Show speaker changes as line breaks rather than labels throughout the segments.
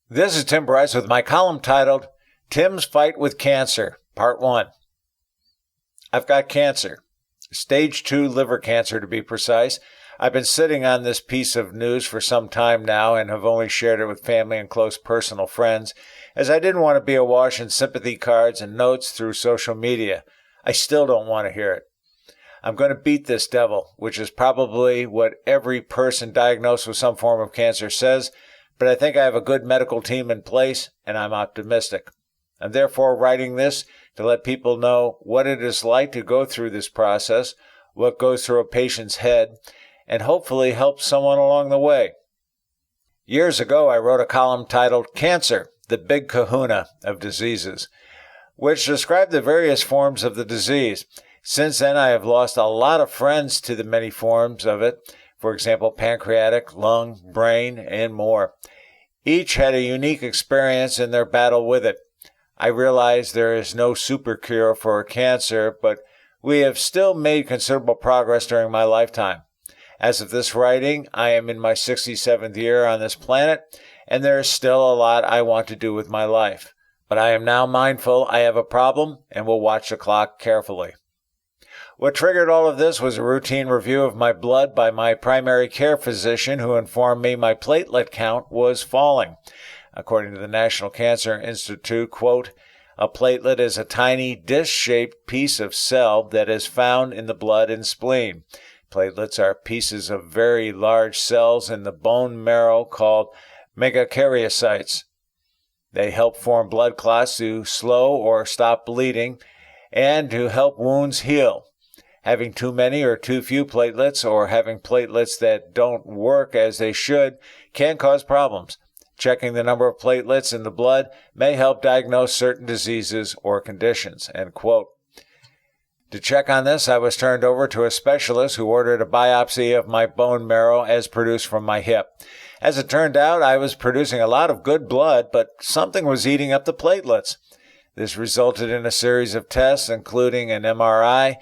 This is Tim Bryce with my column titled, Tim's Fight with Cancer, Part 1. I've got cancer. Stage 2 liver cancer, to be precise. I've been sitting on this piece of news for some time now and have only shared it with family and close personal friends, as I didn't want to be awash in sympathy cards and notes through social media. I still don't want to hear it. I'm going to beat this devil, which is probably what every person diagnosed with some form of cancer says, but I think I have a good medical team in place, and I'm optimistic. I'm therefore writing this to let people know what it is like to go through this process, what goes through a patient's head, and hopefully help someone along the way. Years ago, I wrote a column titled Cancer, the Big Kahuna of Diseases, which described the various forms of the disease. Since then, I have lost a lot of friends to the many forms of it, for example, pancreatic, lung, brain, and more. Each had a unique experience in their battle with it. I realize there is no super cure for cancer, but we have still made considerable progress during my lifetime. As of this writing, I am in my 67th year on this planet, and there is still a lot I want to do with my life. But I am now mindful I have a problem and will watch the clock carefully. What triggered all of this was a routine review of my blood by my primary care physician, who informed me my platelet count was falling. According to the National Cancer Institute, quote, a platelet is a tiny disc-shaped piece of cell that is found in the blood and spleen. Platelets are pieces of very large cells in the bone marrow called megakaryocytes. They help form blood clots to slow or stop bleeding and to help wounds heal. Having too many or too few platelets, or having platelets that don't work as they should, can cause problems. Checking the number of platelets in the blood may help diagnose certain diseases or conditions, end quote. To check on this, I was turned over to a specialist who ordered a biopsy of my bone marrow as produced from my hip. As it turned out, I was producing a lot of good blood, but something was eating up the platelets. This resulted in a series of tests, including an MRI,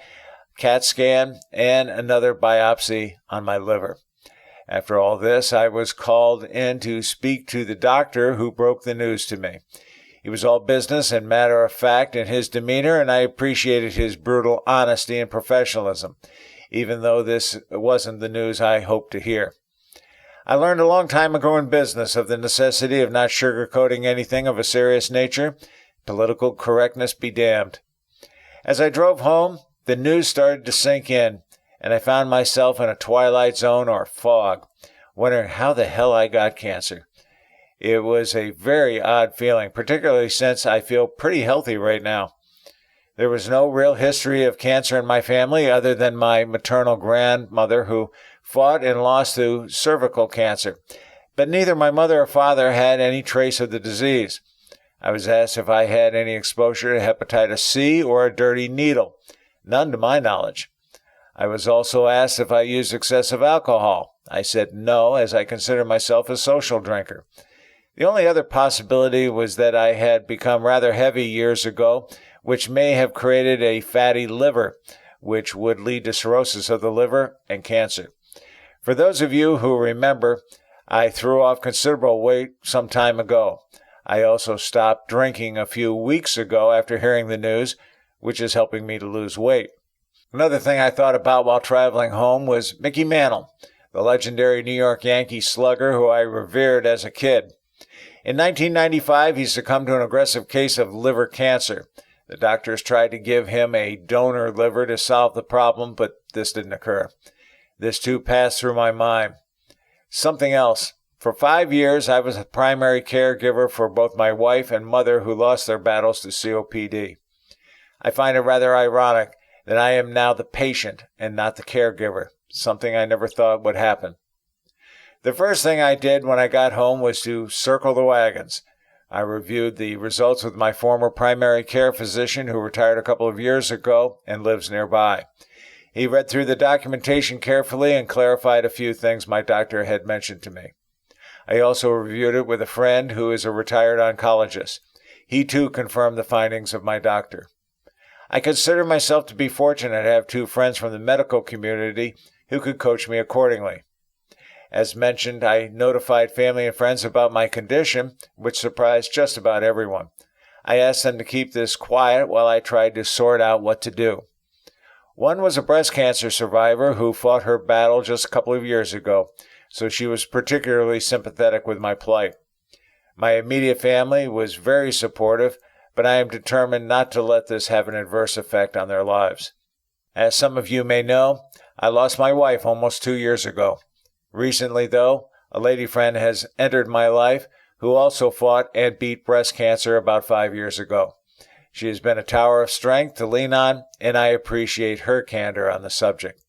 CAT scan, and another biopsy on my liver. After all this, I was called in to speak to the doctor who broke the news to me. He was all business and matter of fact in his demeanor, and I appreciated his brutal honesty and professionalism, even though this wasn't the news I hoped to hear. I learned a long time ago in business of the necessity of not sugarcoating anything of a serious nature. Political correctness be damned. As I drove home, the news started to sink in, and I found myself in a twilight zone or fog, wondering how the hell I got cancer. It was a very odd feeling, particularly since I feel pretty healthy right now. There was no real history of cancer in my family other than my maternal grandmother, who fought and lost to cervical cancer, but neither my mother or father had any trace of the disease. I was asked if I had any exposure to hepatitis C or a dirty needle. None to my knowledge. I was also asked if I used excessive alcohol. I said no, as I consider myself a social drinker. The only other possibility was that I had become rather heavy years ago, which may have created a fatty liver, which would lead to cirrhosis of the liver and cancer. For those of you who remember, I threw off considerable weight some time ago. I also stopped drinking a few weeks ago after hearing the news, which is helping me to lose weight. Another thing I thought about while traveling home was Mickey Mantle, the legendary New York Yankee slugger who I revered as a kid. In 1995, he succumbed to an aggressive case of liver cancer. The doctors tried to give him a donor liver to solve the problem, but this didn't occur. This too passed through my mind. Something else. For 5 years, I was a primary caregiver for both my wife and mother who lost their battles to COPD. I find it rather ironic that I am now the patient and not the caregiver, something I never thought would happen. The first thing I did when I got home was to circle the wagons. I reviewed the results with my former primary care physician who retired a couple of years ago and lives nearby. He read through the documentation carefully and clarified a few things my doctor had mentioned to me. I also reviewed it with a friend who is a retired oncologist. He too confirmed the findings of my doctor. I consider myself to be fortunate to have two friends from the medical community who could coach me accordingly. As mentioned, I notified family and friends about my condition, which surprised just about everyone. I asked them to keep this quiet while I tried to sort out what to do. One was a breast cancer survivor who fought her battle just a couple of years ago, so she was particularly sympathetic with my plight. My immediate family was very supportive, but I am determined not to let this have an adverse effect on their lives. As some of you may know, I lost my wife almost 2 years ago. Recently, though, a lady friend has entered my life who also fought and beat breast cancer about 5 years ago. She has been a tower of strength to lean on, and I appreciate her candor on the subject.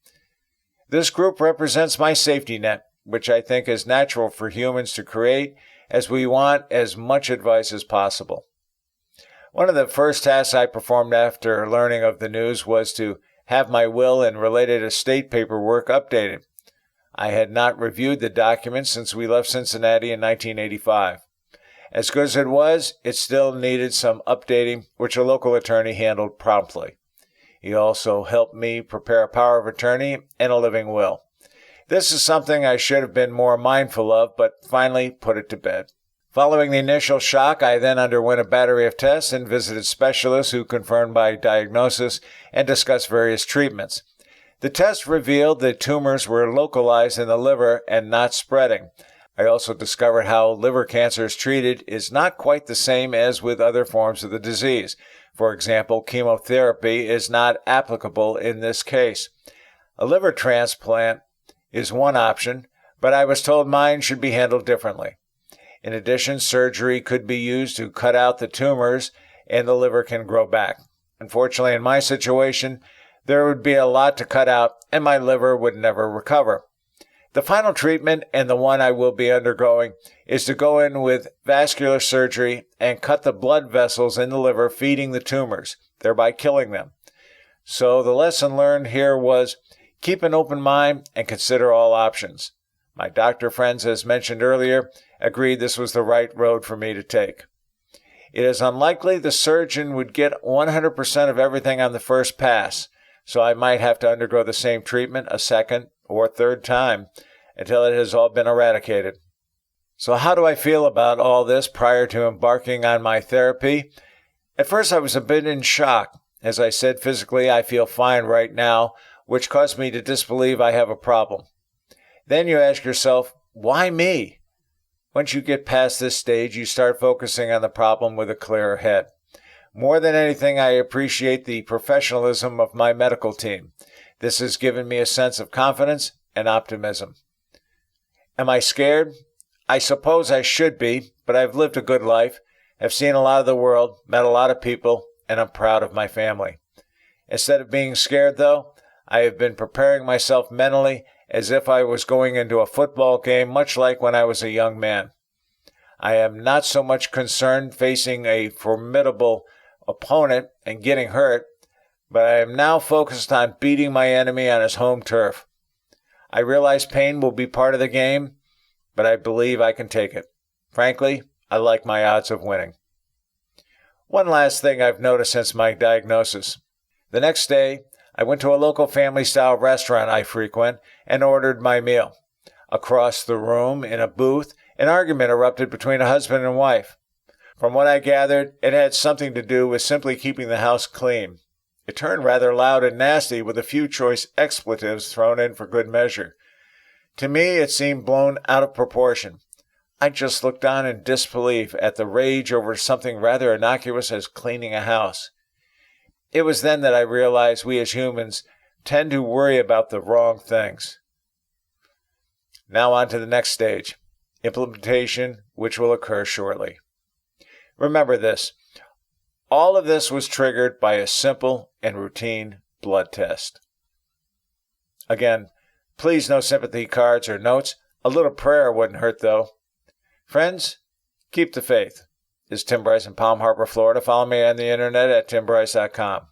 This group represents my safety net, which I think is natural for humans to create, as we want as much advice as possible. One of the first tasks I performed after learning of the news was to have my will and related estate paperwork updated. I had not reviewed the documents since we left Cincinnati in 1985. As good as it was, it still needed some updating, which a local attorney handled promptly. He also helped me prepare a power of attorney and a living will. This is something I should have been more mindful of, but finally put it to bed. Following the initial shock, I then underwent a battery of tests and visited specialists who confirmed my diagnosis and discussed various treatments. The tests revealed that tumors were localized in the liver and not spreading. I also discovered how liver cancer is treated is not quite the same as with other forms of the disease. For example, chemotherapy is not applicable in this case. A liver transplant is one option, but I was told mine should be handled differently. In addition, surgery could be used to cut out the tumors and the liver can grow back. Unfortunately, in my situation, there would be a lot to cut out and my liver would never recover. The final treatment, and the one I will be undergoing, is to go in with vascular surgery and cut the blood vessels in the liver feeding the tumors, thereby killing them. So the lesson learned here was keep an open mind and consider all options. My doctor friends, as mentioned earlier, agreed this was the right road for me to take. It is unlikely the surgeon would get 100% of everything on the first pass, so I might have to undergo the same treatment a second or third time until it has all been eradicated. So how do I feel about all this prior to embarking on my therapy? At first I was a bit in shock. As I said, physically I feel fine right now, which caused me to disbelieve I have a problem. Then you ask yourself, why me? Once you get past this stage, you start focusing on the problem with a clearer head. More than anything, I appreciate the professionalism of my medical team. This has given me a sense of confidence and optimism. Am I scared? I suppose I should be, but I've lived a good life, have seen a lot of the world, met a lot of people, and I'm proud of my family. Instead of being scared, though, I have been preparing myself mentally as if I was going into a football game, much like when I was a young man. I am not so much concerned facing a formidable opponent and getting hurt, but I am now focused on beating my enemy on his home turf. I realize pain will be part of the game, but I believe I can take it. Frankly, I like my odds of winning. One last thing I've noticed since my diagnosis. The next day, I went to a local family-style restaurant I frequent and ordered my meal. Across the room, in a booth, an argument erupted between a husband and wife. From what I gathered, it had something to do with simply keeping the house clean. It turned rather loud and nasty with a few choice expletives thrown in for good measure. To me, it seemed blown out of proportion. I just looked on in disbelief at the rage over something rather innocuous as cleaning a house. It was then that I realized we as humans tend to worry about the wrong things. Now on to the next stage, implementation, which will occur shortly. Remember this, all of this was triggered by a simple and routine blood test. Again, please no sympathy cards or notes. A little prayer wouldn't hurt though. Friends, keep the faith. This is Tim Bryce in Palm Harbor, Florida. Follow me on the internet at timbryce.com.